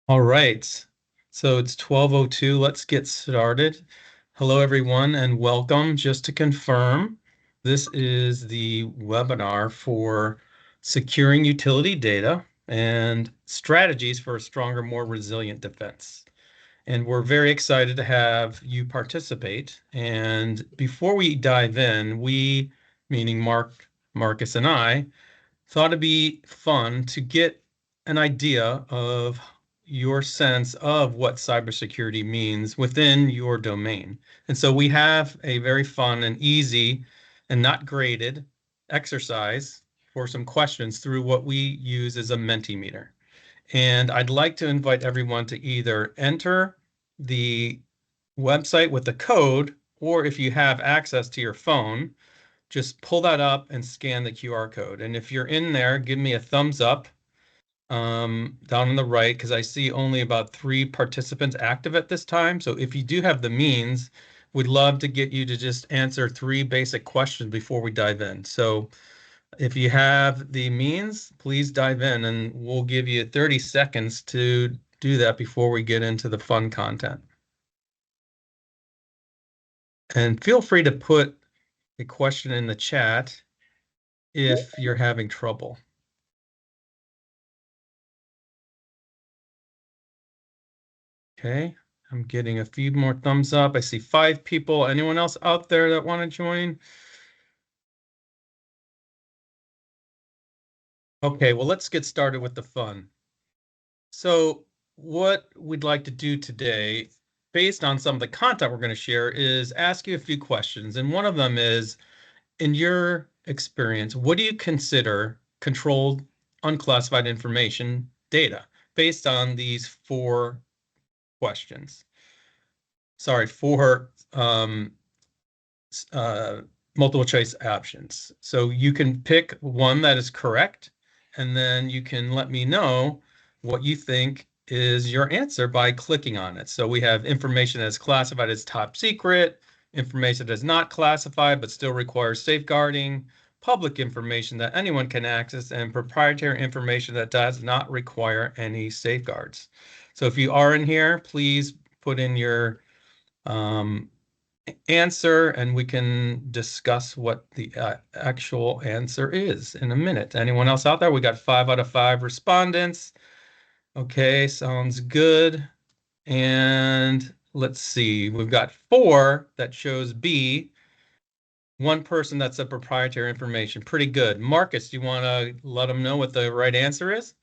All right. So it's 12:02. Let's get started. Hello, everyone, and welcome. Just to confirm, this is the webinar for securing utility data and strategies for a stronger, more resilient defense. And we're very excited to have you participate. And before we dive in, we, meaning Marcus, and I, thought it'd be fun to get an idea of your sense of what cybersecurity means within your domain. And so we have a very fun and easy and not graded exercise for some questions through what we use as a Mentimeter. And I'd like to invite everyone to either enter the website with the code, or if you have access to your phone, just pull that up and scan the QR code. And if you're in there, give me a thumbs up down on the right, because I see only about 3 participants active at this time. So if you do have the means, we'd love to get you to just answer 3 basic questions before we dive in. So if you have the means, please dive in, and we'll give you 30 seconds to do that before we get into the fun content. And feel free to put a question in the chat if you're having trouble. Okay, I'm getting a few more thumbs up. I see 5 people. Anyone else out there that want to join? Okay, well, let's get started with the fun. So what we'd like to do today, based on some of the content we're going to share, is ask you a few questions. And one of them is, in your experience, what do you consider controlled unclassified information data based on these 4 questions? Sorry, 4 uh, multiple choice options. So you can pick one that is correct, and then you can let me know what you think is your answer by clicking on it. So we have information that is classified as top secret, information that is not classified but still requires safeguarding, public information that anyone can access, and proprietary information that does not require any safeguards. So if you are in here, please put in your answer, and we can discuss what the actual answer is in a minute. Anyone else out there? We got 5 out of 5 respondents. Okay, sounds good. And let's see, we've got 4 that chose B. 1 person that's a proprietary information. Pretty good. Marcus, do you want to let them know what the right answer is?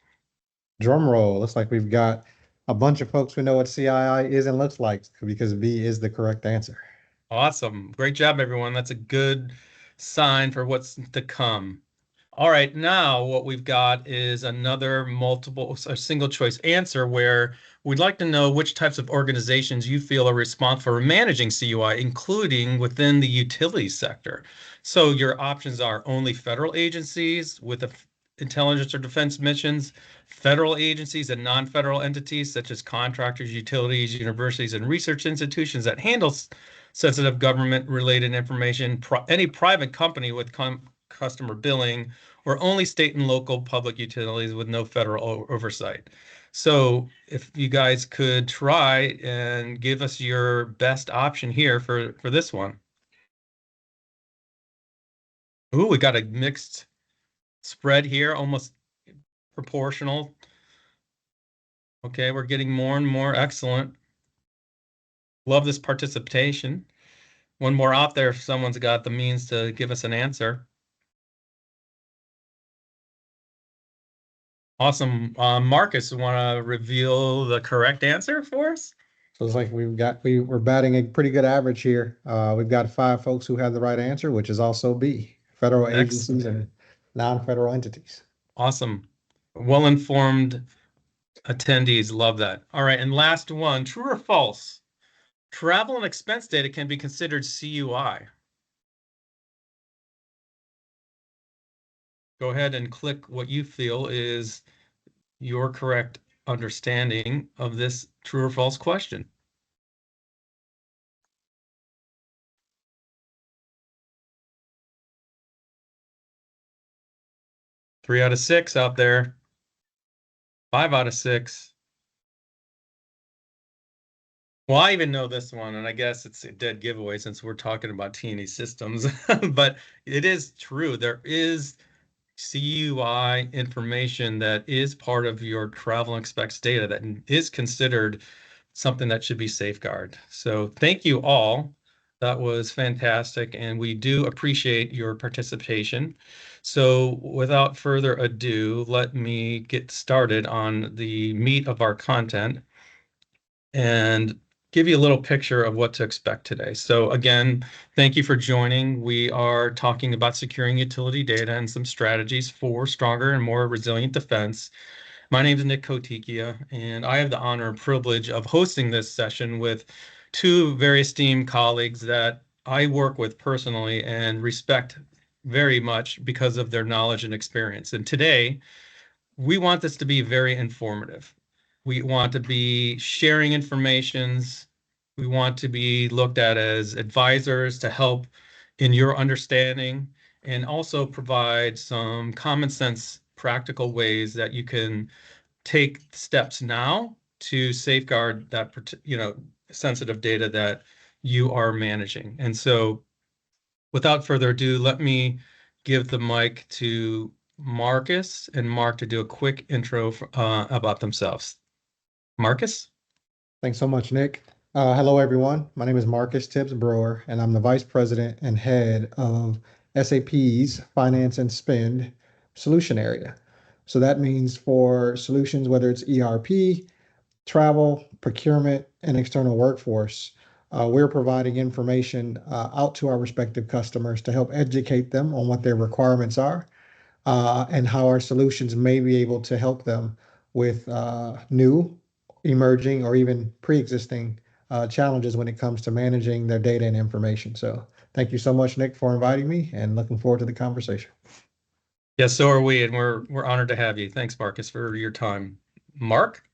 Drum roll. Looks like we've got a bunch of folks who know what CII is and looks like, because B is the correct answer. Awesome. Great job, everyone. That's a good sign for what's to come. All right, now what we've got is another a single choice answer where we'd like to know which types of organizations you feel are responsible for managing CUI, including within the utility sector. So your options are only federal agencies with intelligence or defense missions, federal agencies and non-federal entities such as contractors, utilities, universities, and research institutions that handle sensitive government-related information, any private company with customer billing, or only state and local public utilities with no federal oversight. So if you guys could try and give us your best option here for this one. Ooh, we got a mixed spread here, almost proportional. Okay, we're getting more and more. Excellent. Love this participation. One more out there if someone's got the means to give us an answer. Awesome. Marcus, want to reveal the correct answer for us? So it's like we're batting a pretty good average here. We've got 5 folks who have the right answer, which is also B, federal agencies and non-federal entities. Awesome. Well-informed attendees love that. All right, and last one, true or false? Travel and expense data can be considered CUI. Go ahead and click what you feel is your correct understanding of this true or false question. 3 out of 6 out there. 5 out of 6. Well, I even know this one, and I guess it's a dead giveaway since we're talking about T&E systems, but it is true. There is CUI information that is part of your travel and expects data that is considered something that should be safeguarded. So thank you all. That was fantastic, and we do appreciate your participation. So without further ado, let me get started on the meat of our content and give you a little picture of what to expect today. So again, thank you for joining. We are talking about securing utility data and some strategies for stronger and more resilient defense. My name is Nick Kotikia, and I have the honor and privilege of hosting this session with two very esteemed colleagues that I work with personally and respect very much because of their knowledge and experience. And today, we want this to be very informative. We want to be sharing informations. We want to be looked at as advisors to help in your understanding and also provide some common sense, practical ways that you can take steps now to safeguard that, sensitive data that you are managing. And so without further ado, let me give the mic to Marcus and Mark to do a quick intro about themselves. Marcus? Thanks so much, Nick. Hello, everyone. My name is Marcus Tibbs Brewer, and I'm the Vice President and Head of SAP's Finance and Spend Solution Area. So that means for solutions, whether it's ERP, travel, procurement, and external workforce, we're providing information out to our respective customers to help educate them on what their requirements are and how our solutions may be able to help them with new, emerging, or even pre-existing challenges when it comes to managing their data and information. So thank you so much, Nick, for inviting me, and looking forward to the conversation. Yes, so are we, and we're honored to have you. Thanks, Marcus, for your time. Mark?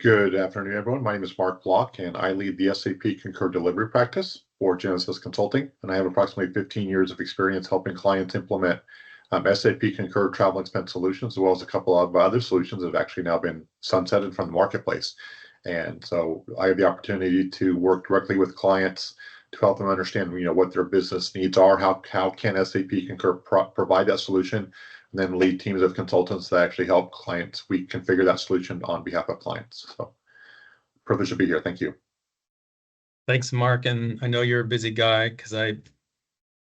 Good afternoon, everyone. My name is Mark Block, and I lead the SAP Concur delivery practice for Genesis Consulting, and I have approximately 15 years of experience helping clients implement SAP Concur travel expense solutions, as well as a couple of other solutions that have actually now been sunsetted from the marketplace. And so I have the opportunity to work directly with clients to help them understand, what their business needs are, how can SAP Concur provide that solution, and then lead teams of consultants that actually help clients. We configure that solution on behalf of clients. So privileged to be here. Thank you. Thanks, Mark. And I know you're a busy guy because I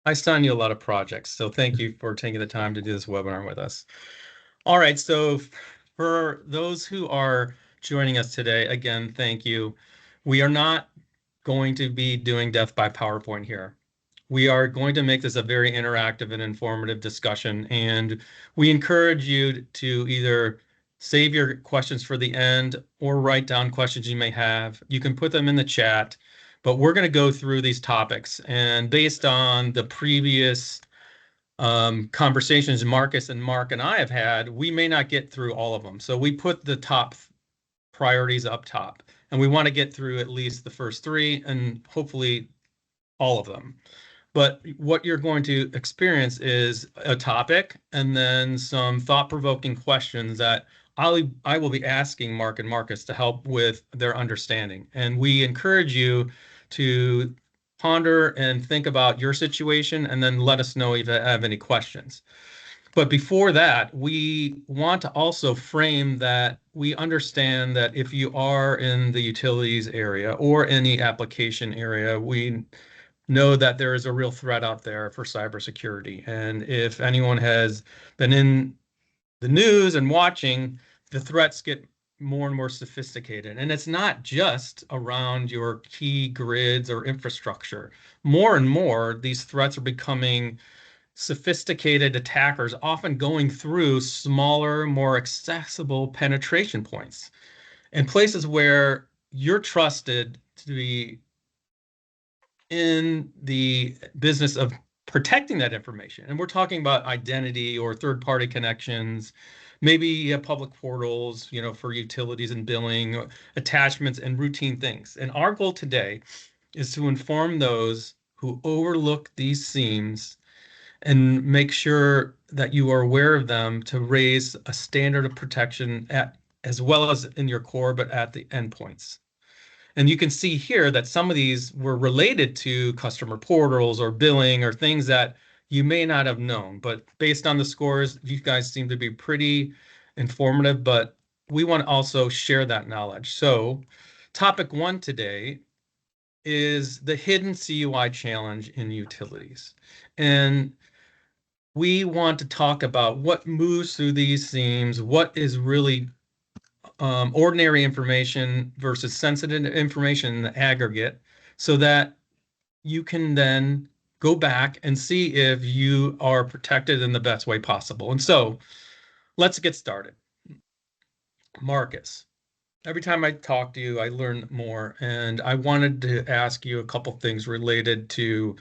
assign you a lot of projects. So thank you for taking the time to do this webinar with us. All right, so for those who are joining us today, again, thank you. We are not going to be doing death by PowerPoint here. We are going to make this a very interactive and informative discussion, and we encourage you to either save your questions for the end or write down questions you may have. You can put them in the chat, but we're going to go through these topics, and based on the previous conversations Marcus and Mark and I have had, we may not get through all of them. So we put the top priorities up top, and we want to get through at least the first three and hopefully all of them. But what you're going to experience is a topic and then some thought-provoking questions that I will be asking Mark and Marcus to help with their understanding. And we encourage you to ponder and think about your situation and then let us know if you have any questions. But before that, we want to also frame that we understand that if you are in the utilities area or any application area, we know that there is a real threat out there for cybersecurity. And if anyone has been in the news and watching, the threats get more and more sophisticated. And it's not just around your key grids or infrastructure. More and more, these threats are becoming sophisticated attackers, often going through smaller, more accessible penetration points and places where you're trusted to be in the business of protecting that information. And we're talking about identity or third-party connections, maybe public portals, for utilities and billing, attachments and routine things. And our goal today is to inform those who overlook these seams and make sure that you are aware of them to raise a standard of protection as well as in your core, but at the endpoints. And you can see here that some of these were related to customer portals or billing or things that you may not have known. But based on the scores, you guys seem to be pretty informative, but we want to also share that knowledge. So topic 1 today is the hidden CUI challenge in utilities. And we want to talk about what moves through these themes, what is really ordinary information versus sensitive information in the aggregate, so that you can then go back and see if you are protected in the best way possible. And so let's get started. Marcus, every time I talk to you, I learn more. And I wanted to ask you a couple things related to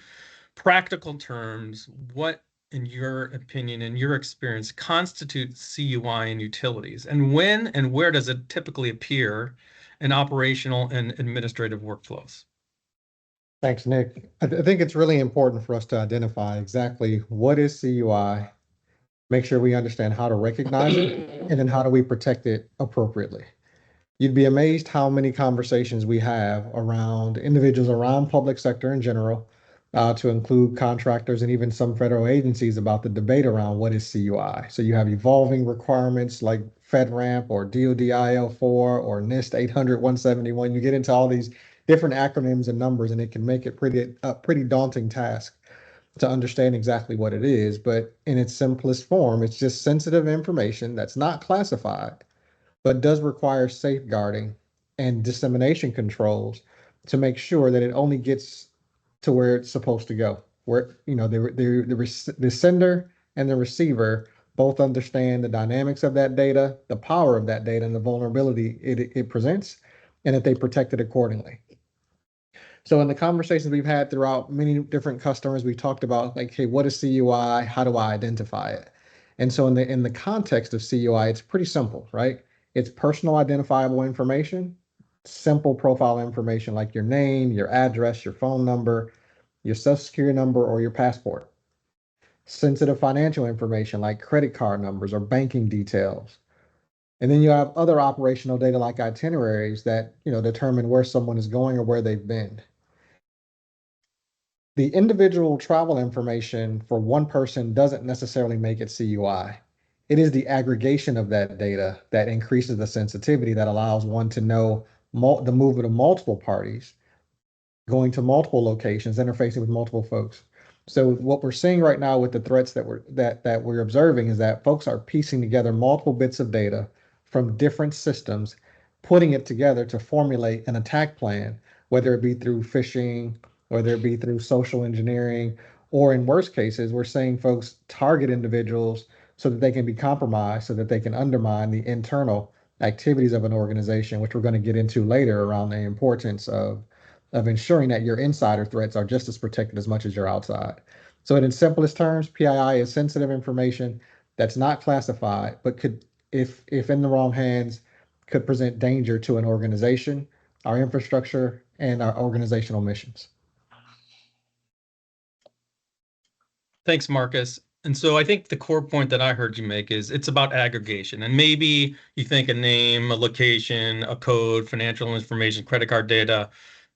practical terms. What, in your opinion, in your experience, constitutes CUI in utilities? And when and where does it typically appear in operational and administrative workflows? Thanks, Nick. I think it's really important for us to identify exactly what is CUI, make sure we understand how to recognize it, and then how do we protect it appropriately. You'd be amazed how many conversations we have around individuals around public sector in general, to include contractors and even some federal agencies about the debate around what is CUI. So you have evolving requirements like FedRAMP or DoD IL4 or NIST 800-171. You get into all these different acronyms and numbers, and it can make it a pretty daunting task to understand exactly what it is. But in its simplest form, it's just sensitive information that's not classified but does require safeguarding and dissemination controls to make sure that it only gets to where it's supposed to go. Where, the sender and the receiver both understand the dynamics of that data, the power of that data, and the vulnerability it presents, and that they protect it accordingly. So in the conversations we've had throughout many different customers, we talked about like, hey, what is CUI? How do I identify it? And so in the context of CUI, it's pretty simple, right? It's personal identifiable information, simple profile information like your name, your address, your phone number, your social security number, or your passport. Sensitive financial information like credit card numbers or banking details. And then you have other operational data like itineraries that, determine where someone is going or where they've been. The individual travel information for one person doesn't necessarily make it CUI. It is the aggregation of that data that increases the sensitivity that allows one to know the movement of multiple parties, going to multiple locations, interfacing with multiple folks. So what we're seeing right now with the threats that we're observing is that folks are piecing together multiple bits of data from different systems, putting it together to formulate an attack plan, whether it be through phishing, whether it be through social engineering, or in worst cases, we're seeing folks target individuals so that they can be compromised, so that they can undermine the internal activities of an organization, which we're going to get into later around the importance of ensuring that your insider threats are just as protected as much as your outside. So in its simplest terms, PII is sensitive information that's not classified, but could, if in the wrong hands, could present danger to an organization, our infrastructure, and our organizational missions. Thanks, Marcus. And so I think the core point that I heard you make is it's about aggregation. And maybe you think a name, a location, a code, financial information, credit card data,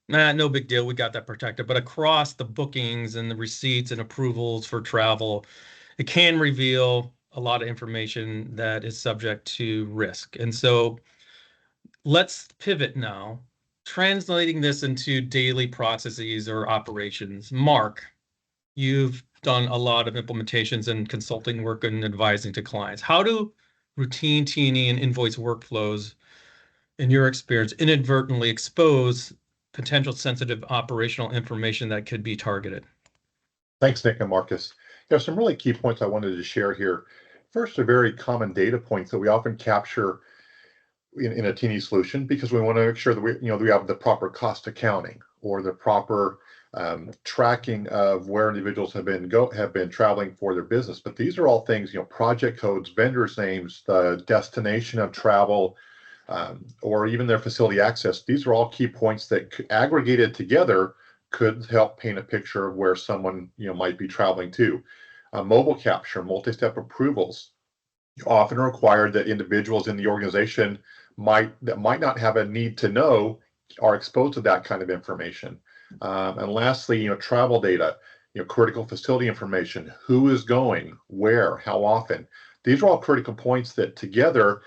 no big deal. We got that protected. But across the bookings and the receipts and approvals for travel, it can reveal a lot of information that is subject to risk. And so let's pivot now, translating this into daily processes or operations. Mark, you've done a lot of implementations and consulting work and advising to clients. How do routine T&E and invoice workflows, in your experience, inadvertently expose potential sensitive operational information that could be targeted? Thanks, Nick and Marcus. There's some really key points I wanted to share here. First, a very common data points that we often capture in a T&E solution because we want to make sure that we have the proper cost accounting or the proper tracking of where individuals have been traveling for their business. But these are all things, project codes, vendors' names, the destination of travel, or even their facility access. These are all key points that aggregated together could help paint a picture of where someone might be traveling to. Mobile capture, multi-step approvals, often required that individuals in the organization might not have a need to know are exposed to that kind of information. And lastly, travel data, critical facility information, who is going, where, how often. These are all critical points that together,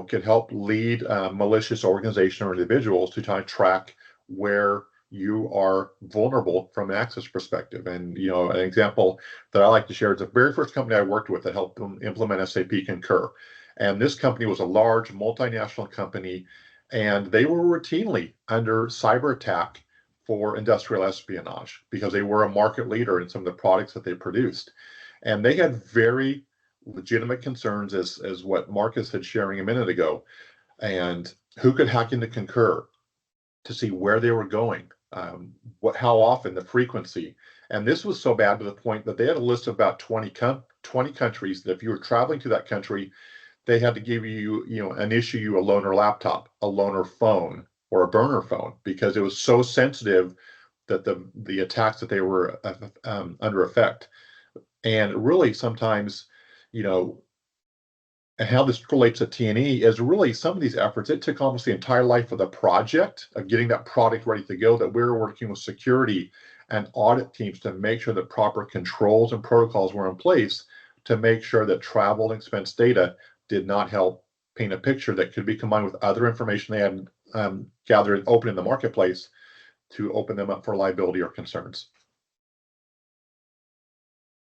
can help lead malicious organization or individuals to try to track where you are vulnerable from an access perspective. And, an example that I like to share is the very first company I worked with that helped them implement SAP Concur. And this company was a large multinational company, and they were routinely under cyber attack for industrial espionage because they were a market leader in some of the products that they produced. And they had very legitimate concerns, as what Marcus had sharing a minute ago, and who could hack into Concur to see where they were going, how often, the frequency. And this was so bad to the point that they had a list of about 20 countries that if you were traveling to that country, they had to give you, and issue you a loaner laptop, a loaner phone, or a burner phone, because it was so sensitive that the attacks that they were under effect. And really sometimes, and how this relates to T&E is really some of these efforts, it took almost the entire life of the project of getting that product ready to go, that we were working with security and audit teams to make sure that proper controls and protocols were in place to make sure that travel and expense data did not help paint a picture that could be combined with other information they had gathered and open in the marketplace to open them up for liability or concerns.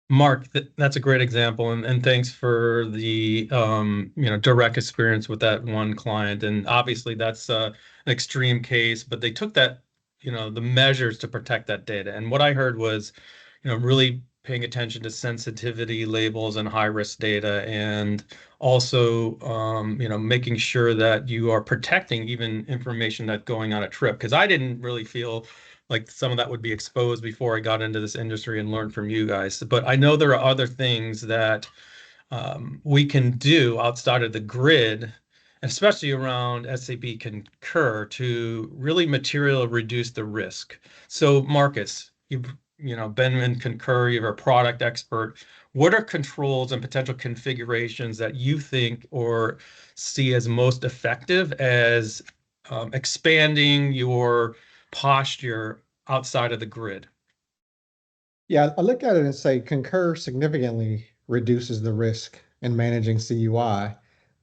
Mark, that's a great example, and thanks for the direct experience with that one client. And obviously, that's an extreme case, but they took that, the measures to protect that data. And what I heard was, really paying attention to sensitivity labels and high risk data, and also, making sure that you are protecting even information that's going on a trip. Because I didn't really feel like some of that would be exposed before I got into this industry and learned from you guys. But I know there are other things that we can do outside of the grid, especially around SAP Concur, to really materially reduce the risk. So Marcus, you've been in Concur, you're a product expert. What are controls and potential configurations that you think or see as most effective as expanding your posture outside of the grid? Yeah, I look at it and say Concur significantly reduces the risk in managing CUI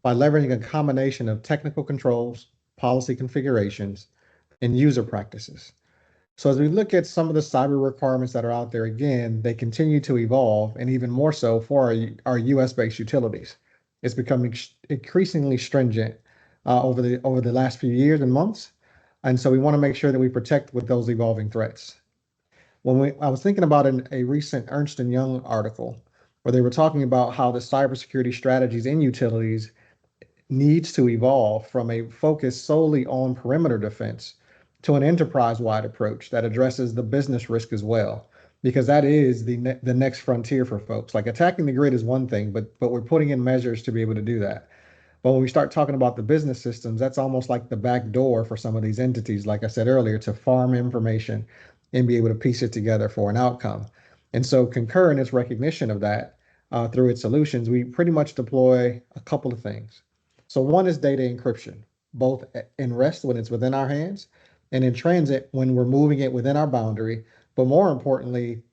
by leveraging a combination of technical controls, policy configurations, and user practices. So as we look at some of the cyber requirements that are out there, again, they continue to evolve, and even more so for our US-based utilities. It's becoming increasingly stringent over the last few years and months. And so we want to make sure that we protect with those evolving threats. I was thinking about a recent Ernst & Young article where they were talking about how the cybersecurity strategies in utilities needs to evolve from a focus solely on perimeter defense to an enterprise-wide approach that addresses the business risk as well, because that is the next frontier for folks. Like attacking the grid is one thing, but we're putting in measures to be able to do that. But when we start talking about the business systems, that's almost like the back door for some of these entities, like I said earlier, to farm information and be able to piece it together for an outcome. And so Concur in its recognition of that through its solutions, we pretty much deploy a couple of things. So one is data encryption, both in rest when it's within our hands and in transit when we're moving it within our boundary, but more importantly,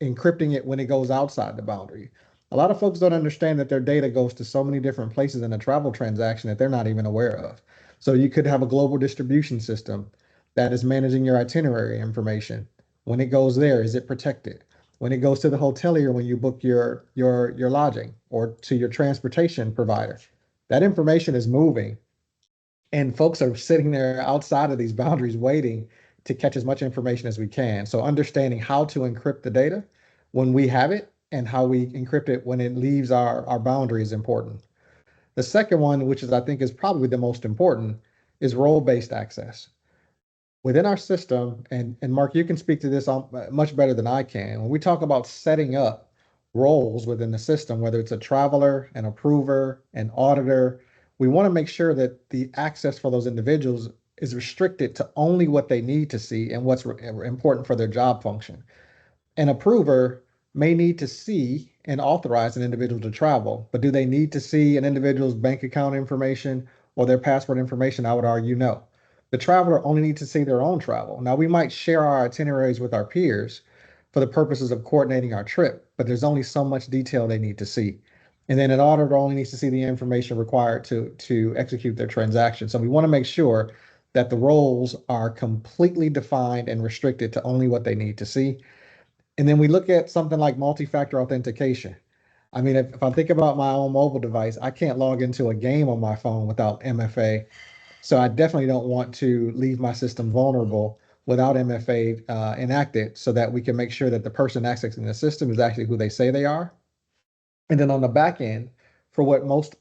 encrypting it when it goes outside the boundary. A lot of folks don't understand that their data goes to so many different places in a travel transaction that they're not even aware of. So you could have a global distribution system that is managing your itinerary information. When it goes there, is it protected? When it goes to the hotelier, when you book your lodging, or to your transportation provider, that information is moving, and folks are sitting there outside of these boundaries waiting to catch as much information as we can. So understanding how to encrypt the data when we have it and how we encrypt it when it leaves our boundary is important. The second one, which is I think is probably the most important, is role-based access. Within our system, and Mark, you can speak to this much better than I can. When we talk about setting up roles within the system, whether it's a traveler, an approver, an auditor, we want to make sure that the access for those individuals is restricted to only what they need to see and what's important for their job function. An approver may need to see and authorize an individual to travel, but do they need to see an individual's bank account information or their passport information? I would argue no. The traveler only needs to see their own travel. Now, we might share our itineraries with our peers for the purposes of coordinating our trip, but there's only so much detail they need to see. And then an auditor only needs to see the information required to execute their transaction. So we want to make sure that the roles are completely defined and restricted to only what they need to see. And then we look at something like multi-factor authentication. I mean, if I think about my own mobile device, I can't log into a game on my phone without MFA. So I definitely don't want to leave my system vulnerable without MFA enacted so that we can make sure that the person accessing the system is actually who they say they are. And then on the back end, for what most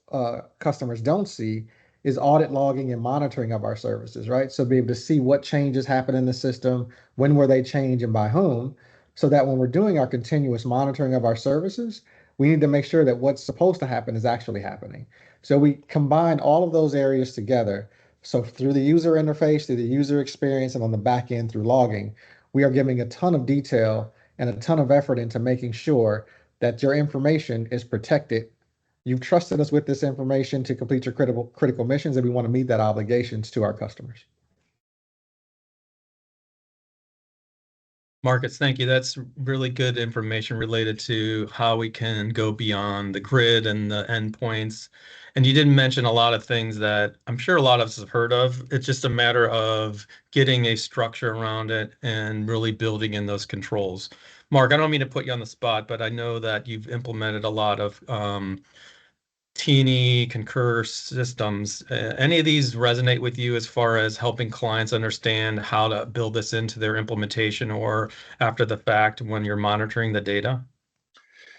customers don't see, is audit logging and monitoring of our services, right? So be able to see what changes happen in the system, when were they changed, and by whom, so that when we're doing our continuous monitoring of our services, we need to make sure that what's supposed to happen is actually happening. So we combine all of those areas together. So through the user interface, through the user experience, and on the back end through logging, we are giving a ton of detail and a ton of effort into making sure that your information is protected. You've trusted us with this information to complete your critical missions, and we want to meet that obligations to our customers. Marcus, thank you. That's really good information related to how we can go beyond the grid and the endpoints. And you didn't mention a lot of things that I'm sure a lot of us have heard of. It's just a matter of getting a structure around it and really building in those controls. Mark, I don't mean to put you on the spot, but I know that you've implemented a lot of Teeny, Concur systems. Any of these resonate with you as far as helping clients understand how to build this into their implementation or after the fact when you're monitoring the data?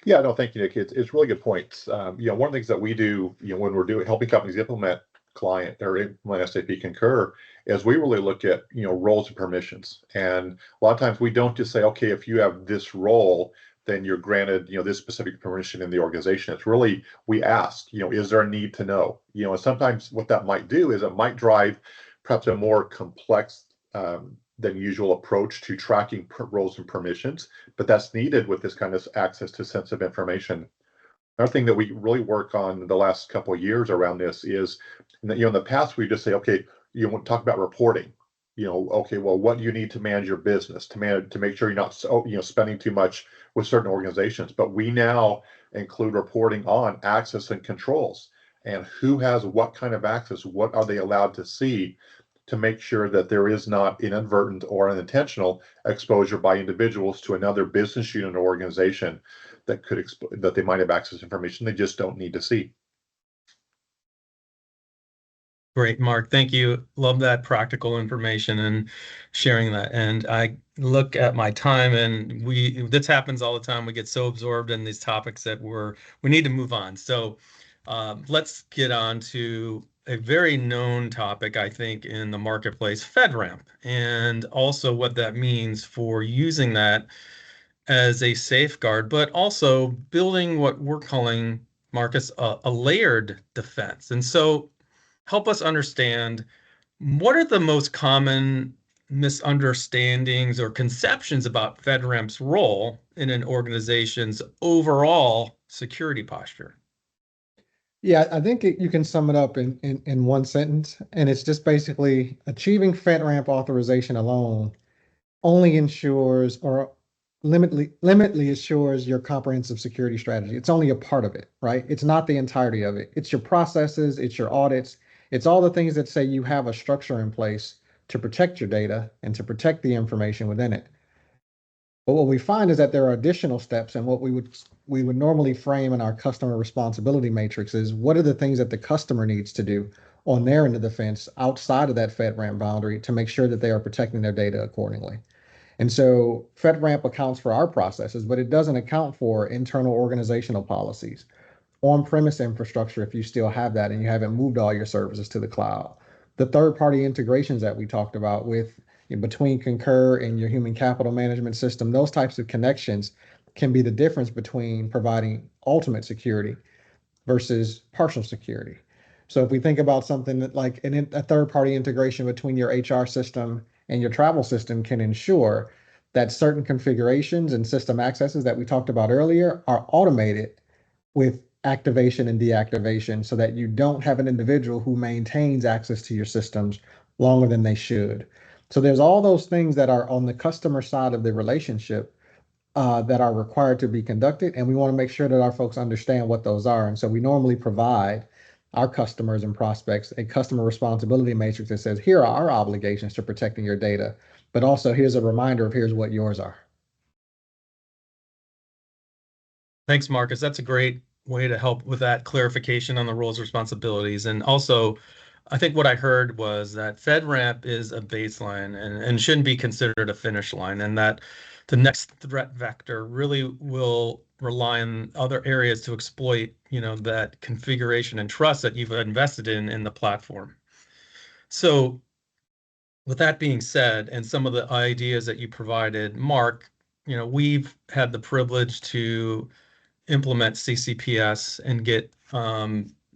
Yeah, no, thank you, Nick. It's really good points. One of the things that we do, when we're doing helping companies implement SAP Concur, is we really look at roles and permissions. And a lot of times we don't just say, okay, if you have this role, then you're granted this specific permission in the organization. It's really we ask, is there a need to know? And sometimes what that might do is it might drive perhaps a more complex than usual approach to tracking roles and permissions, but that's needed with this kind of access to sensitive information. Another thing that we really work on the last couple of years around this is that, in the past we just say, okay, want to talk about reporting. Okay, well, what do you need to manage your business to make sure you're not spending too much with certain organizations? But we now include reporting on access and controls and who has what kind of access, what are they allowed to see, to make sure that there is not inadvertent or unintentional exposure by individuals to another business unit or organization that that they might have access to information they just don't need to see. Great, Mark. Thank you. Love that practical information and sharing that. And I look at my time, and this happens all the time. We get so absorbed in these topics that we need to move on. So let's get on to a very known topic, I think, in the marketplace, FedRAMP, and also what that means for using that as a safeguard, but also building what we're calling, Marcus, a layered defense. And so help us understand, what are the most common misunderstandings or conceptions about FedRAMP's role in an organization's overall security posture? Yeah, I think you can sum it up in one sentence, and it's just basically achieving FedRAMP authorization alone only ensures or limitly assures your comprehensive security strategy. It's only a part of it, right? It's not the entirety of it. It's your processes, it's your audits, it's all the things that say you have a structure in place to protect your data and to protect the information within it. But what we find is that there are additional steps, and what we would normally frame in our customer responsibility matrix is what are the things that the customer needs to do on their end of the fence outside of that FedRAMP boundary to make sure that they are protecting their data accordingly. And so FedRAMP accounts for our processes, but it doesn't account for internal organizational policies, on-premise infrastructure if you still have that and you haven't moved all your services to the cloud. The third-party integrations that we talked about with between Concur and your human capital management system, those types of connections can be the difference between providing ultimate security versus partial security. So if we think about something that like a third-party integration between your HR system and your travel system can ensure that certain configurations and system accesses that we talked about earlier are automated with activation and deactivation so that you don't have an individual who maintains access to your systems longer than they should. So there's all those things that are on the customer side of the relationship that are required to be conducted, and we want to make sure that our folks understand what those are. And so we normally provide our customers and prospects a customer responsibility matrix that says, here are our obligations to protecting your data, but also here's a reminder of here's what yours are. Thanks, Marcus. That's a great way to help with that clarification on the roles and responsibilities. And also, I think what I heard was that FedRAMP is a baseline and shouldn't be considered a finish line, and that the next threat vector really will rely on other areas to exploit, that configuration and trust that you've invested in the platform. So with that being said, and some of the ideas that you provided, Mark, we've had the privilege to implement CCPS and get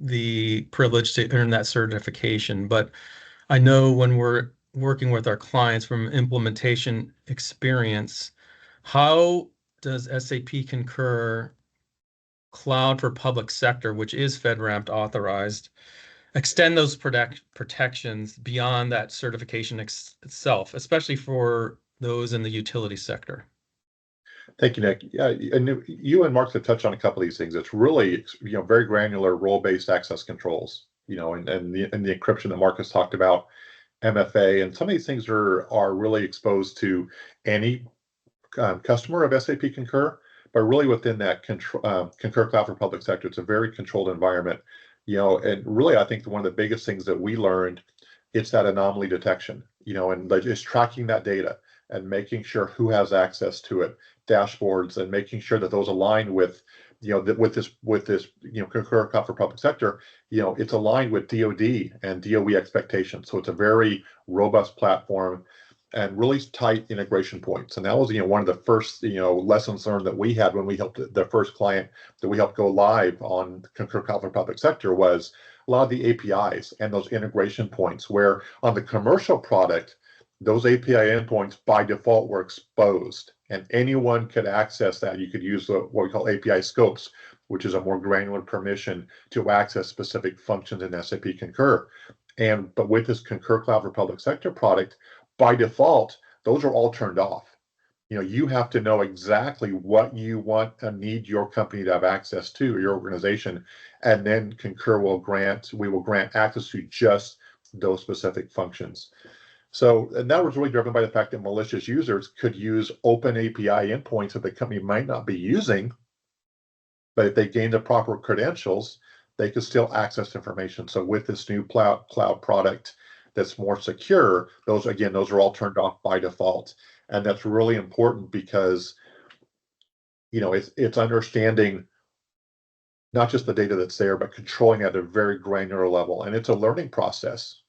the privilege to earn that certification. But I know when we're working with our clients from implementation experience, how does SAP Concur Cloud for Public Sector, which is FedRAMP authorized, extend those protections beyond that certification itself, especially for those in the utility sector? Thank you, Nick. Yeah, and you and Mark have touched on a couple of these things. It's really, very granular role-based access controls, and the encryption that Mark has talked about, MFA, and some of these things are really exposed to any customer of SAP Concur, but really within that Concur Cloud for Public Sector, it's a very controlled environment, and really I think one of the biggest things that we learned, it's that anomaly detection, and just tracking that data and making sure who has access to it, dashboards, and making sure that those align with, with this, Concur Cloud for Public Sector, it's aligned with DoD and DOE expectations. So it's a very robust platform and really tight integration points. And that was, one of the first, lessons learned that we had when we helped the first client that we helped go live on Concur Cloud for Public Sector was a lot of the APIs and those integration points where on the commercial product, those API endpoints by default were exposed and anyone could access that. You could use what we call API scopes, which is a more granular permission to access specific functions in SAP Concur. But with this Concur Cloud for Public Sector product, by default, those are all turned off. You have to know exactly what you want and need your company to have access to, your organization, and then Concur will grant access to just those specific functions. So, and that was really driven by the fact that malicious users could use open API endpoints that the company might not be using, but if they gain the proper credentials, they could still access information. So with this new cloud product that's more secure, those are all turned off by default. And that's really important because, it's understanding not just the data that's there, but controlling at a very granular level. And it's a learning process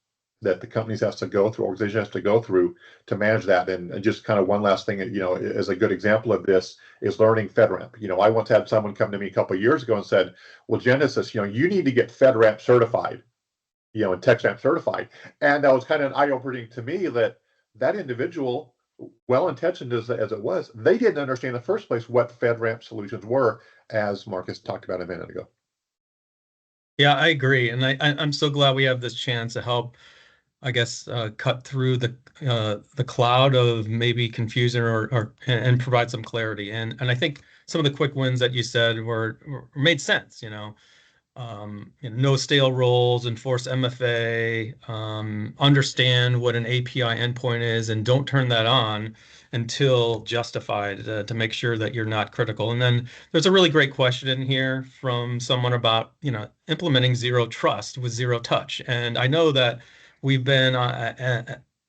that the companies has to go through, organization has to go through to manage that. And just kind of one last thing, as a good example of this is learning FedRAMP. I once had someone come to me a couple of years ago and said, well, Genesis, you need to get FedRAMP certified, and TechStamp certified. And that was kind of eye-opening to me that individual, well-intentioned as it was, they didn't understand in the first place what FedRAMP solutions were, as Marcus talked about a minute ago. Yeah, I agree. And I'm so glad we have this chance to help, I guess, cut through the cloud of maybe confusion and provide some clarity. And I think some of the quick wins that you said made sense. No stale roles, enforce MFA, understand what an API endpoint is, and don't turn that on until justified to make sure that you're not critical. And then there's a really great question in here from someone about, implementing zero trust with zero touch. And I know that we've been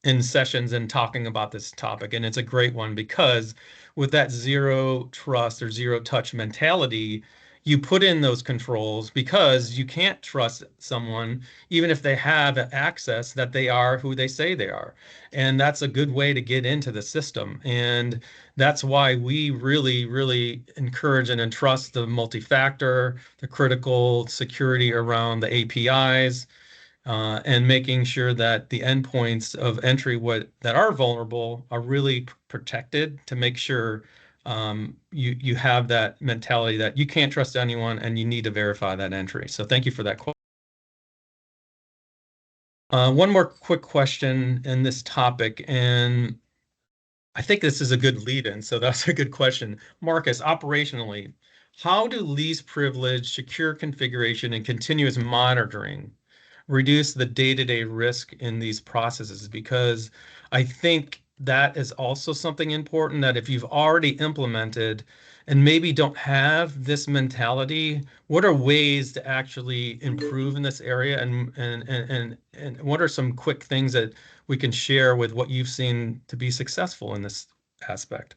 in sessions and talking about this topic, and it's a great one because with that zero trust or zero touch mentality, you put in those controls because you can't trust someone, even if they have access, that they are who they say they are. And that's a good way to get into the system. And that's why we really, really encourage and entrust the multi-factor, the critical security around the APIs, and making sure that the endpoints of entry that are vulnerable are really protected to make sure you have that mentality that you can't trust anyone and you need to verify that entry. So thank you for that One more quick question in this topic, and I think this is a good lead-in, so that's a good question. Marcus, operationally, how do least privilege, secure configuration, and continuous monitoring reduce the day-to-day risk in these processes? Because I think that is also something important that if you've already implemented and maybe don't have this mentality, what are ways to actually improve in this area? And what are some quick things that we can share with what you've seen to be successful in this aspect?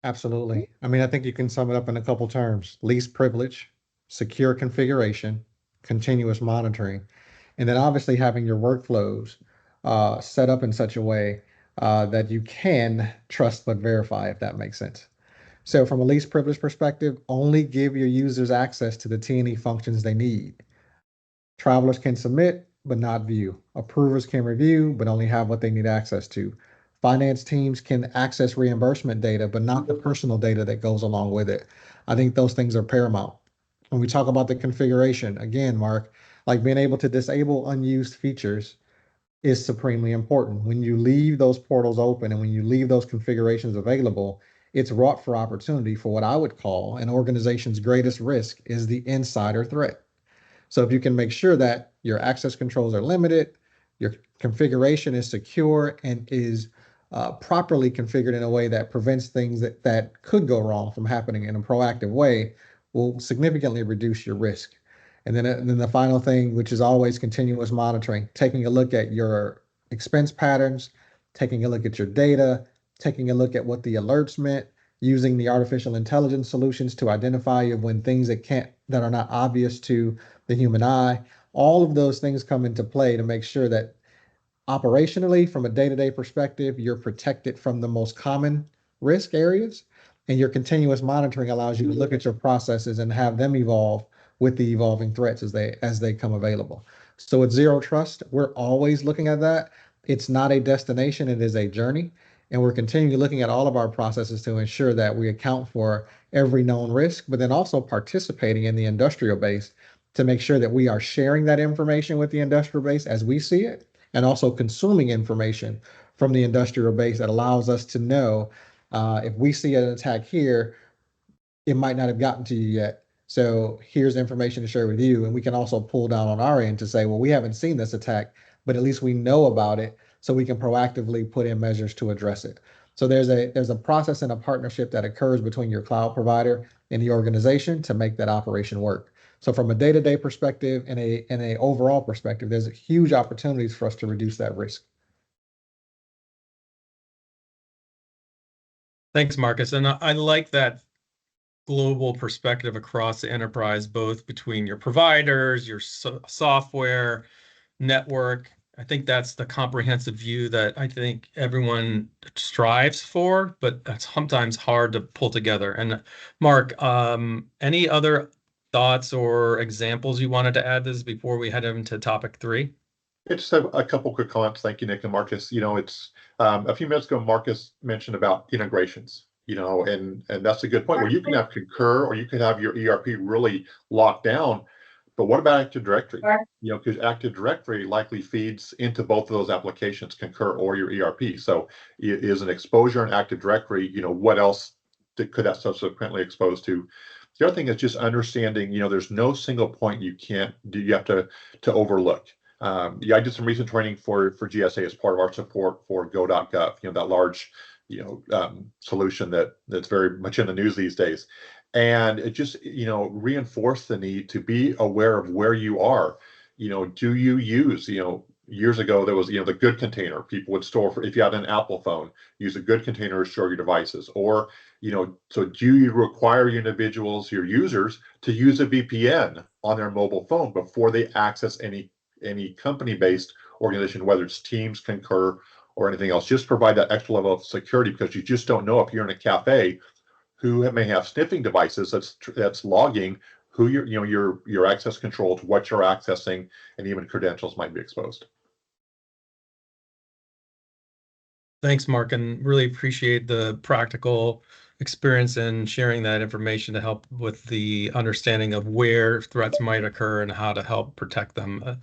Absolutely. I mean, I think you can sum it up in a couple terms: least privilege, secure configuration, continuous monitoring, and then obviously having your workflows set up in such a way that you can trust but verify, if that makes sense. So from a least privilege perspective, only give your users access to the T&E functions they need. Travelers can submit, but not view. Approvers can review, but only have what they need access to. Finance teams can access reimbursement data, but not the personal data that goes along with it. I think those things are paramount. When we talk about the configuration, again, Mark, like being able to disable unused features is supremely important. When you leave those portals open and when you leave those configurations available, it's wrought for opportunity for what I would call an organization's greatest risk is the insider threat. So if you can make sure that your access controls are limited, your configuration is secure and is properly configured in a way that prevents things that could go wrong from happening in a proactive way, will significantly reduce your risk. And then the final thing, which is always continuous monitoring, taking a look at your expense patterns, taking a look at your data, taking a look at what the alerts meant, using the artificial intelligence solutions to identify when things that are not obvious to the human eye. All of those things come into play to make sure that operationally, from a day-to-day perspective, you're protected from the most common risk areas, and your continuous monitoring allows you to look at your processes and have them evolve with the evolving threats as they come available. So with zero trust, we're always looking at that. It's not a destination, it is a journey. And we're continually looking at all of our processes to ensure that we account for every known risk, but then also participating in the industrial base to make sure that we are sharing that information with the industrial base as we see it, and also consuming information from the industrial base that allows us to know if we see an attack here, it might not have gotten to you yet. So here's information to share with you. And we can also pull down on our end to say, well, we haven't seen this attack, but at least we know about it so we can proactively put in measures to address it. So there's a process and a partnership that occurs between your cloud provider and the organization to make that operation work. So from a day-to-day perspective and a overall perspective, there's huge opportunities for us to reduce that risk. Thanks, Marcus. And I like that global perspective across the enterprise, both between your providers, your software, network. I think that's the comprehensive view that I think everyone strives for, but that's sometimes hard to pull together. And Mark, any other thoughts or examples you wanted to add this before we head into topic 3? I just have a couple quick comments. Thank you, Nick and Marcus. It's a few minutes ago, Marcus mentioned about integrations, and that's a good point where you can have Concur or you can have your ERP really locked down. But what about Active Directory? Because Active Directory likely feeds into both of those applications, Concur or your ERP. So is an exposure in Active Directory, what else could that subsequently expose to? The other thing is just understanding, there's no single point you have to overlook. I did some recent training for GSA as part of our support for go.gov, that large, solution that's very much in the news these days. And it just, reinforced the need to be aware of where you are. Do you use, years ago there was, the good container. People would store, if you had an Apple phone, use a good container to store your devices. Or, so do you require your individuals, your users, to use a VPN on their mobile phone before they access any company-based organization, whether it's Teams, Concur, or anything else? Just provide that extra level of security, because you just don't know if you're in a cafe who may have sniffing devices that's logging who your access controls, what you're accessing, and even credentials might be exposed. Thanks, Mark, and really appreciate the practical experience in sharing that information to help with the understanding of where threats might occur and how to help protect them.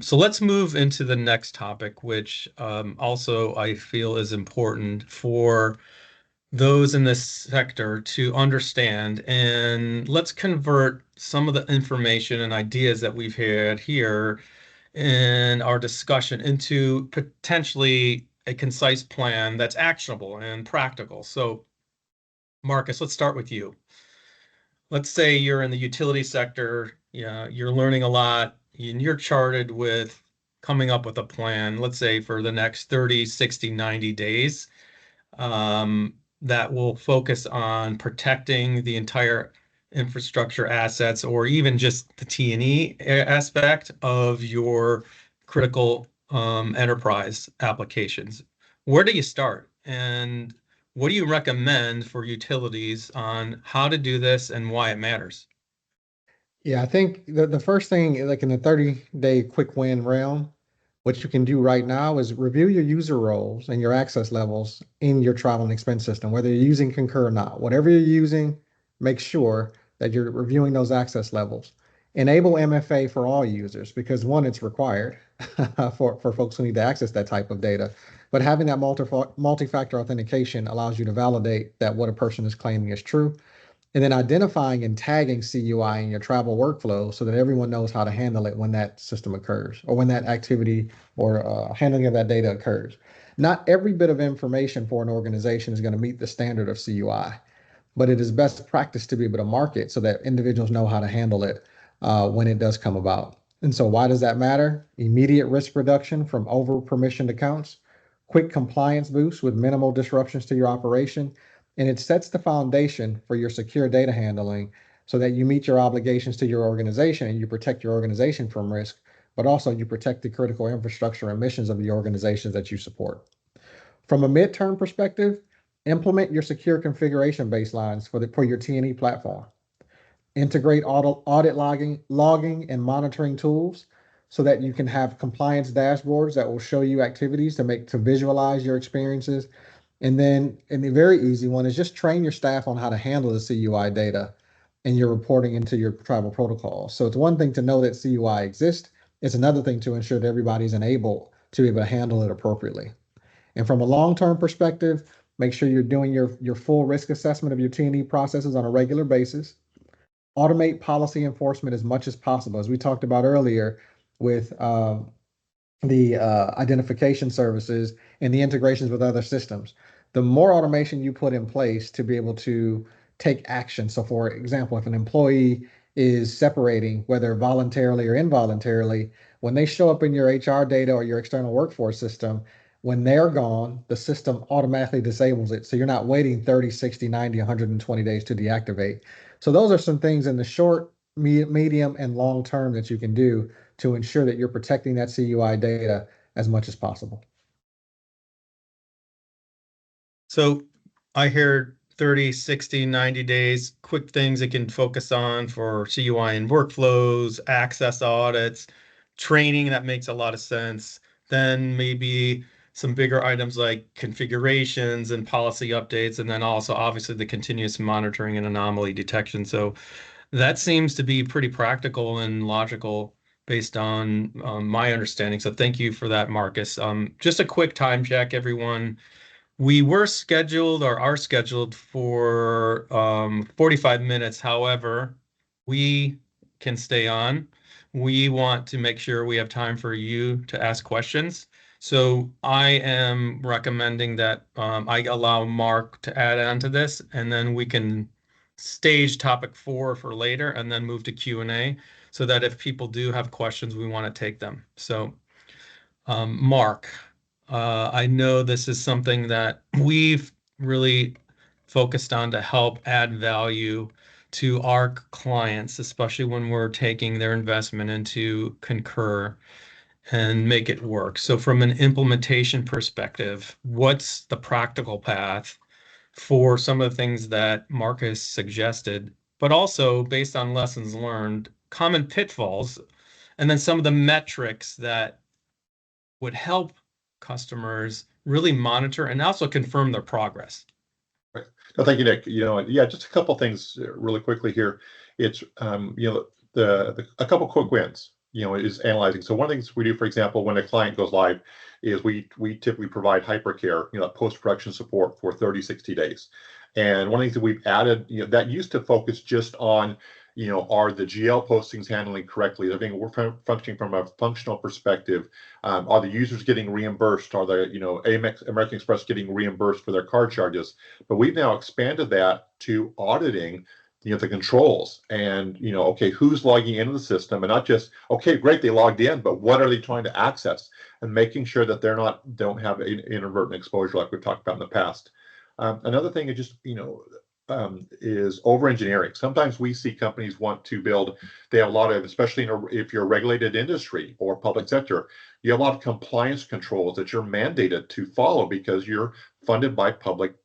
So let's move into the next topic, which also I feel is important for those in this sector to understand. And let's convert some of the information and ideas that we've had here in our discussion into potentially a concise plan that's actionable and practical. So, Marcus, let's start with you. Let's say you're in the utility sector, yeah, you're learning a lot, and you're charted with coming up with a plan, let's say for the next 30, 60, 90 days, that will focus on protecting the entire infrastructure assets or even just the T&E aspect of your critical enterprise applications. Where do you start? And what do you recommend for utilities on how to do this and why it matters? Yeah, I think the first thing, like in the 30-day quick win realm, what you can do right now is review your user roles and your access levels in your travel and expense system, whether you're using Concur or not. Whatever you're using, make sure that you're reviewing those access levels. Enable MFA for all users because one, it's required for folks who need to access that type of data. But having that multi-factor authentication allows you to validate that what a person is claiming is true. And then identifying and tagging CUI in your travel workflow so that everyone knows how to handle it when that system occurs or when that activity or handling of that data occurs. Not every bit of information for an organization is going to meet the standard of CUI, but it is best practice to be able to mark it so that individuals know how to handle it when it does come about. And so, why does that matter? Immediate risk reduction from over permissioned accounts, quick compliance boost with minimal disruptions to your operation, and it sets the foundation for your secure data handling so that you meet your obligations to your organization and you protect your organization from risk, but also you protect the critical infrastructure and missions of the organizations that you support. From a midterm perspective, implement your secure configuration baselines for your T&E platform. Integrate audit logging and monitoring tools so that you can have compliance dashboards that will show you activities to visualize your experiences. And the very easy one is just train your staff on how to handle the CUI data and your reporting into your travel protocol. So it's one thing to know that CUI exists. It's another thing to ensure that everybody's enabled to be able to handle it appropriately. And from a long-term perspective, make sure you're doing your full risk assessment of your T&E processes on a regular basis. Automate policy enforcement as much as possible. As we talked about earlier with the identification services and the integrations with other systems. The more automation you put in place to be able to take action. So, for example, if an employee is separating, whether voluntarily or involuntarily, when they show up in your HR data or your external workforce system, when they're gone, the system automatically disables it. So you're not waiting 30, 60, 90, 120 days to deactivate. So those are some things in the short, medium, and long term that you can do to ensure that you're protecting that CUI data as much as possible. So I hear 30, 60, 90 days, quick things it can focus on for CUI and workflows, access audits, training that makes a lot of sense. Then maybe some bigger items like configurations and policy updates, and then also obviously the continuous monitoring and anomaly detection. So that seems to be pretty practical and logical based on my understanding. So thank you for that, Marcus. Just a quick time check, everyone. We were scheduled or are scheduled for 45 minutes. However, we can stay on. We want to make sure we have time for you to ask questions. So I am recommending that I allow Mark to add on to this, and then we can stage topic 4 for later and then move to Q&A so that if people do have questions, we want to take them. So Mark, I know this is something that we've really focused on to help add value to our clients, especially when we're taking their investment into Concur and make it work. So from an implementation perspective, what's the practical path for some of the things that Marcus suggested, but also based on lessons learned, common pitfalls, and then some of the metrics that would help customers really monitor and also confirm their progress. Right. No, thank you, Nick. Yeah, just a couple things really quickly here. It's a couple quick wins. is analyzing. So one of the things we do, for example, when a client goes live, is we typically provide hypercare, post-production support for 30, 60 days. And one of the things that we've added, that used to focus just on, are the GL postings handling correctly? We're functioning from a functional perspective. Are the users getting reimbursed? Are the, American Express getting reimbursed for their card charges? But we've now expanded that to auditing the controls and, okay, who's logging into the system, and not just, okay, great, they logged in, but what are they trying to access, and making sure that don't have inadvertent exposure like we've talked about in the past. Another thing is just, is over engineering. Sometimes we see companies want to build, they have a lot of, especially if you're a regulated industry or public sector, you have a lot of compliance controls that you're mandated to follow because you're funded by public,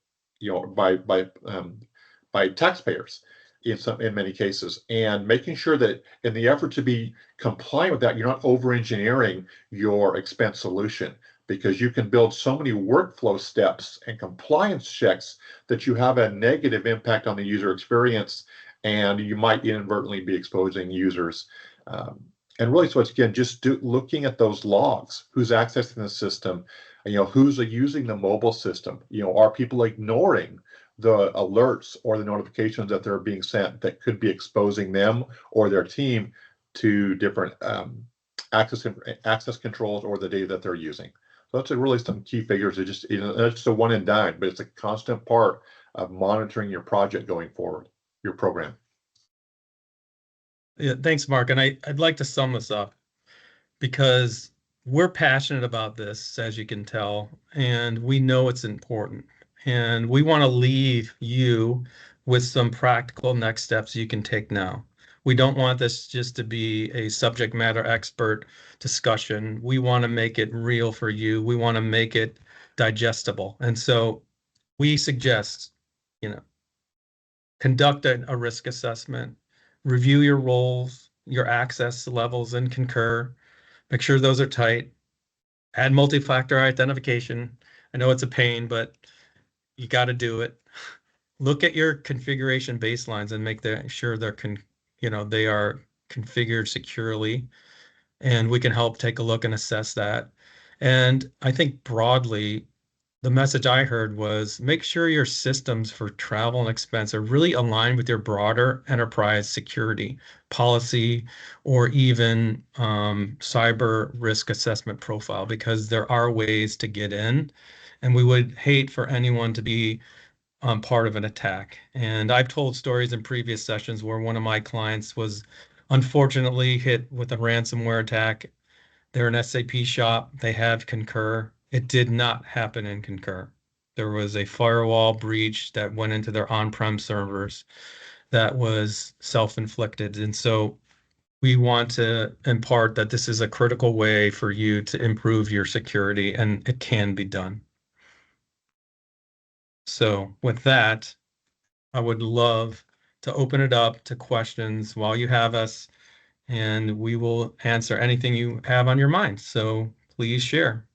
by taxpayers in many cases, and making sure that in the effort to be compliant with that, you're not over engineering your expense solution, because you can build so many workflow steps and compliance checks that you have a negative impact on the user experience, and you might inadvertently be exposing users. And really, so it's again, just looking at those logs, who's accessing the system, who's using the mobile system, are people ignoring the alerts or the notifications that they're being sent that could be exposing them or their team to different access controls or the data that they're using. So that's really some key figures. It just, it's a one and done, but it's a constant part of monitoring your project going forward, your program. Yeah, thanks, Mark. And I'd like to sum this up because we're passionate about this, as you can tell, and we know it's important. And we want to leave you with some practical next steps you can take now. We don't want this just to be a subject matter expert discussion. We want to make it real for you. We want to make it digestible. And so we suggest, conduct a risk assessment, review your roles, your access levels in Concur, make sure those are tight, add multi-factor identification. I know it's a pain, but you got to do it. Look at your configuration baselines and make sure they are configured securely, and we can help take a look and assess that. And I think broadly, the message I heard was make sure your systems for travel and expense are really aligned with your broader enterprise security policy or even cyber risk assessment profile, because there are ways to get in, and we would hate for anyone to be part of an attack. And I've told stories in previous sessions where one of my clients was unfortunately hit with a ransomware attack. They're an SAP shop. They have Concur. It did not happen in Concur. There was a firewall breach that went into their on-prem servers that was self-inflicted. And so we want to impart that this is a critical way for you to improve your security, and it can be done. So with that, I would love to open it up to questions while you have us, and we will answer anything you have on your mind. So please share.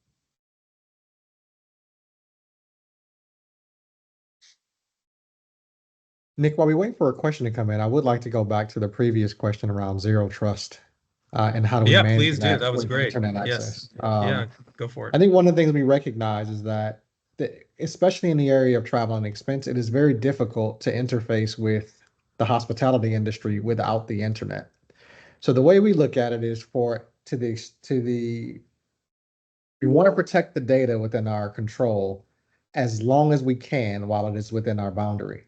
Nick, while we wait for a question to come in, I would like to go back to the previous question around zero trust and how do we Yeah, manage please do. That was with great. internet Yes. access. Yeah, go for I it. think one of the things we recognize is that, especially in the area of travel and expense, it is very difficult to interface with the hospitality industry without the internet. So the way we look at it is we want to protect the data within our control as long as we can while it is within our boundary.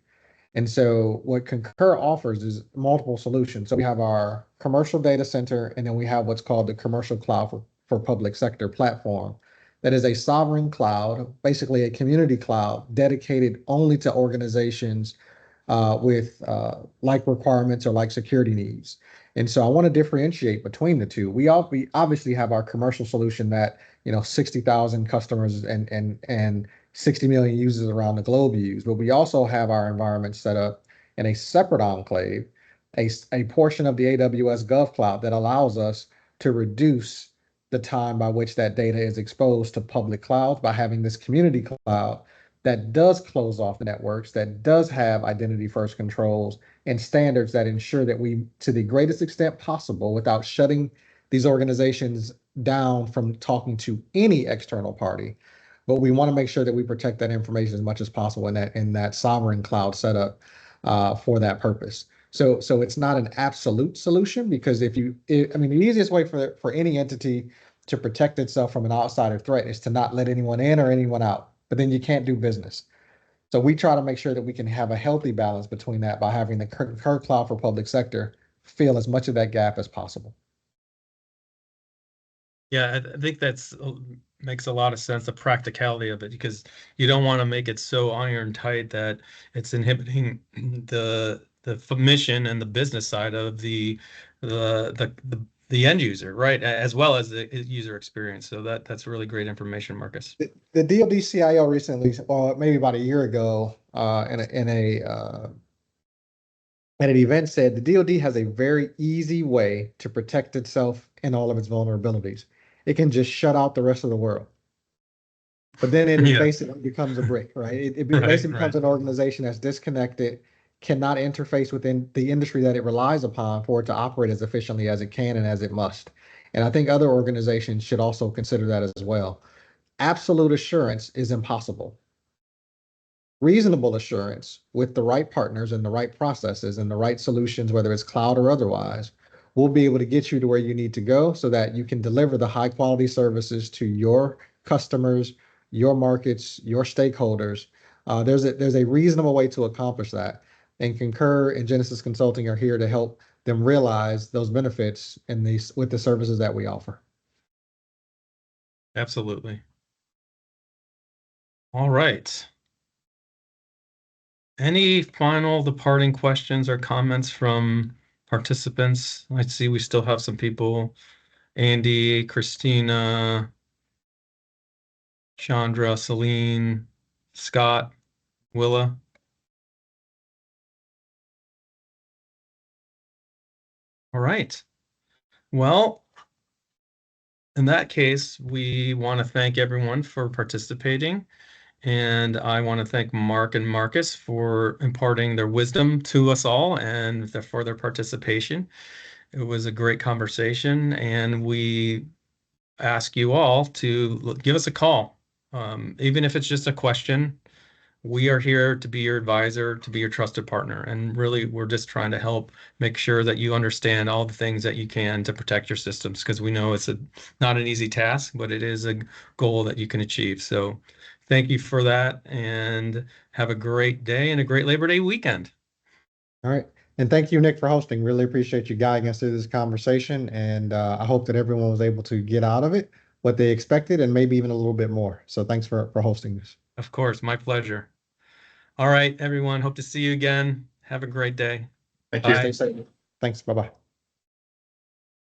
And so what Concur offers is multiple solutions. So we have our commercial data center, and then we have what's called the commercial cloud for public sector platform. That is a sovereign cloud, basically a community cloud dedicated only to organizations with like requirements or like security needs. And so I want to differentiate between the two. We obviously have our commercial solution that 60,000 customers and 60 million users around the globe use, but we also have our environment set up in a separate enclave, a portion of the AWS Gov Cloud that allows us to reduce the time by which that data is exposed to public clouds by having this community cloud that does close off the networks, that does have identity first controls and standards that ensure that we, to the greatest extent possible, without shutting these organizations down from talking to any external party. But we want to make sure that we protect that information as much as possible in that sovereign cloud setup for that purpose. So it's not an absolute solution, because I mean, the easiest way for any entity to protect itself from an outsider threat is to not let anyone in or anyone out, but then you can't do business. So we try to make sure that we can have a healthy balance between that by having the Concur Cloud for public sector fill as much of that gap as possible. Yeah, I think that's makes a lot of sense, the practicality of it, because you don't want to make it so iron tight that it's inhibiting the mission and the business side of the end user, right? As well as the user experience. So that's really great information, Marcus. The DoD CIO recently, well, maybe about a year ago, at an event, said the DoD has a very easy way to protect itself and all of its vulnerabilities. It can just shut out the rest of the world. But then it Yeah. basically becomes a brick, right? It Right, basically becomes right. an organization that's disconnected, cannot interface within the industry that it relies upon for it to operate as efficiently as it can and as it must. And I think other organizations should also consider that as well. Absolute assurance is impossible. Reasonable assurance with the right partners and the right processes and the right solutions, whether it's cloud or otherwise, will be able to get you to where you need to go so that you can deliver the high quality services to your customers, your markets, your stakeholders. There's a reasonable way to accomplish that. And Concur and Genesis Consulting are here to help them realize those benefits with the services that we offer. Absolutely. All right. Any final departing questions or comments from participants? I see we still have some people. Andy, Christina, Chandra, Celine, Scott, Willa. All right. Well, in that case, we want to thank everyone for participating. And I want to thank Mark and Marcus for imparting their wisdom to us all and for their participation. It was a great conversation, and we ask you all to give us a call. Even if it's just a question, we are here to be your advisor, to be your trusted partner. And really, we're just trying to help make sure that you understand all the things that you can to protect your systems, because we know it's not an easy task, but it is a goal that you can achieve. So thank you for that, and have a great day and a great Labor Day weekend. All right. And thank you, Nick, for hosting. Really appreciate you guiding us through this conversation. And I hope that everyone was able to get out of it what they expected and maybe even a little bit more. So thanks for hosting this. Of course, my pleasure. All right, everyone. Hope to see you again. Have a great day. Thank you. Stay safe. Thanks. Bye-bye.